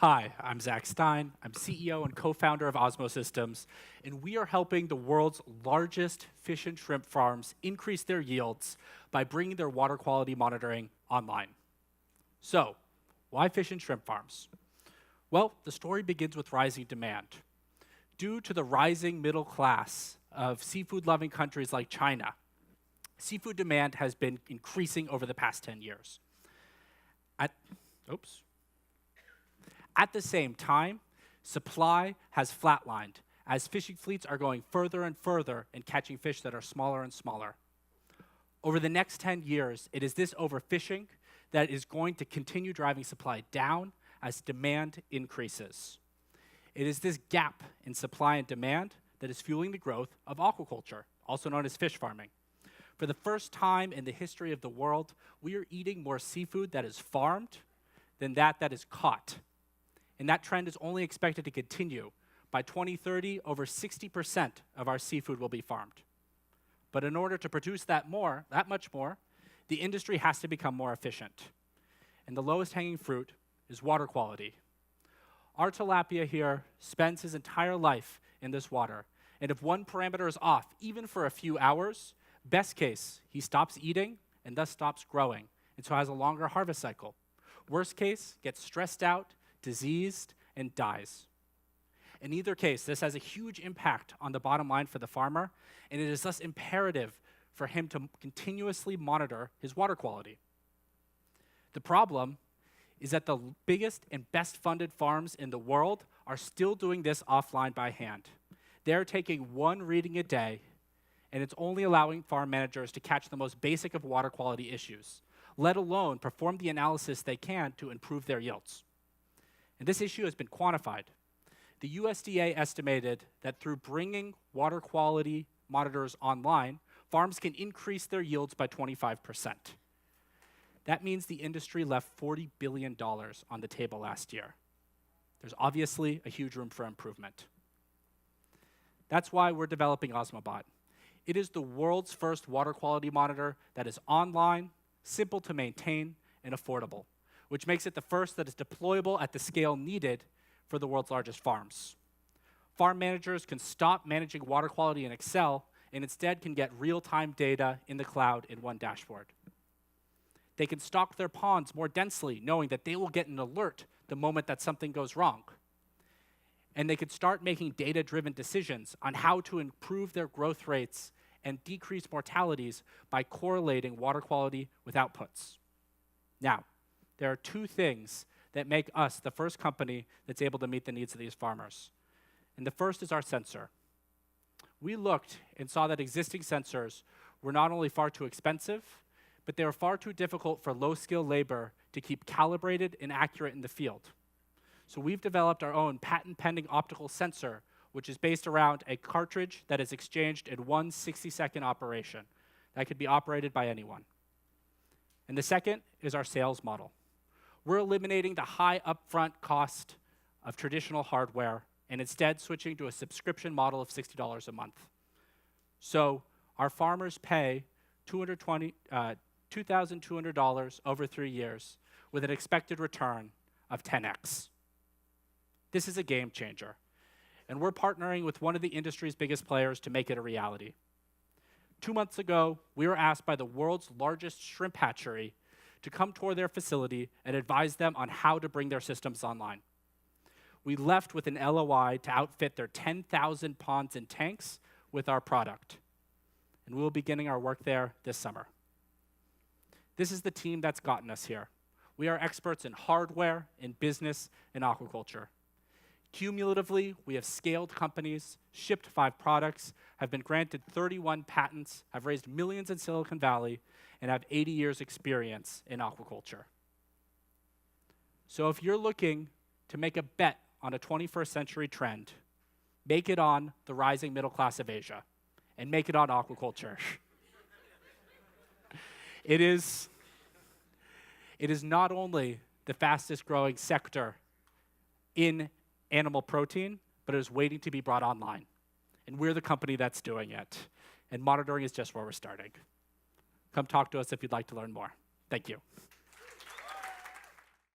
Hi, I'm Zach Stein. I'm CEO and co-founder of Osmo Systems, and we are helping the world's largest fish and shrimp farms increase their yields by bringing their water quality monitoring online. So, why fish and shrimp farms? Well, the story begins with rising demand. Due to the rising middle class of seafood-loving countries like China, seafood demand has been increasing over the past 10 years. At the same time, supply has flatlined as fishing fleets are going further and further and catching fish that are smaller and smaller. Over the next 10 years, it is this overfishing that is going to continue driving supply down as demand increases. It is this gap in supply and demand that is fueling the growth of aquaculture, also known as fish farming. For the first time in the history of the world, we are eating more seafood that is farmed than that is caught. And that trend is only expected to continue. By 2030, over 60% of our seafood will be farmed. But in order to produce that much more, the industry has to become more efficient. And the lowest hanging fruit is water quality. Our tilapia here spends his entire life in this water. And if one parameter is off, even for a few hours, best case, he stops eating and thus stops growing, and so has a longer harvest cycle. Worst case, gets stressed out, diseased, and dies. In either case, this has a huge impact on the bottom line for the farmer, and it is thus imperative for him to continuously monitor his water quality. The problem is that the biggest and best funded farms in the world are still doing this offline by hand. They're taking one reading a day, and it's only allowing farm managers to catch the most basic of water quality issues, let alone perform the analysis they can to improve their yields. And this issue has been quantified. The USDA estimated that through bringing water quality monitors online, farms can increase their yields by 25%. That means the industry left $40 billion on the table last year. There's obviously a huge room for improvement. That's why we're developing Ozma. It is the world's first water quality monitor that is online, simple to maintain, and affordable, which makes it the first that is deployable at the scale needed for the world's largest farms. Farm managers can stop managing water quality in Excel and instead can get real-time data in the cloud in one dashboard. They can stock their ponds more densely, knowing that they will get an alert the moment that something goes wrong. And they can start making data-driven decisions on how to improve their growth rates and decrease mortalities by correlating water quality with outputs. Now, there are two things that make us the first company that's able to meet the needs of these farmers. And the first is our sensor. We looked and saw that existing sensors were not only far too expensive, but they were far too difficult for low-skill labor to keep calibrated and accurate in the field. So we've developed our own patent-pending optical sensor, which is based around a cartridge that is exchanged in one 60-second operation that could be operated by anyone. And the second is our sales model. We're eliminating the high upfront cost of traditional hardware and instead switching to a subscription model of $60 a month. So our farmers pay $2,200 over 3 years with an expected return of 10x. This is a game changer, and we're partnering with one of the industry's biggest players to make it a reality. 2 months ago, we were asked by the world's largest shrimp hatchery to come tour their facility and advise them on how to bring their systems online. We left with an LOI to outfit their 10,000 ponds and tanks with our product, and we will be beginning our work there this summer. This is the team that's gotten us here. We are experts in hardware, in business, and aquaculture. Cumulatively, we have scaled companies, shipped 5 products, have been granted 31 patents, have raised millions in Silicon Valley, and have 80 years experience in aquaculture. So if you're looking to make a bet on a 21st century trend, make it on the rising middle class of Asia, and make it on aquaculture. It is not only the fastest growing sector in animal protein, but it is waiting to be brought online. And we're the company that's doing it. And monitoring is just where we're starting. Come talk to us if you'd like to learn more. Thank you.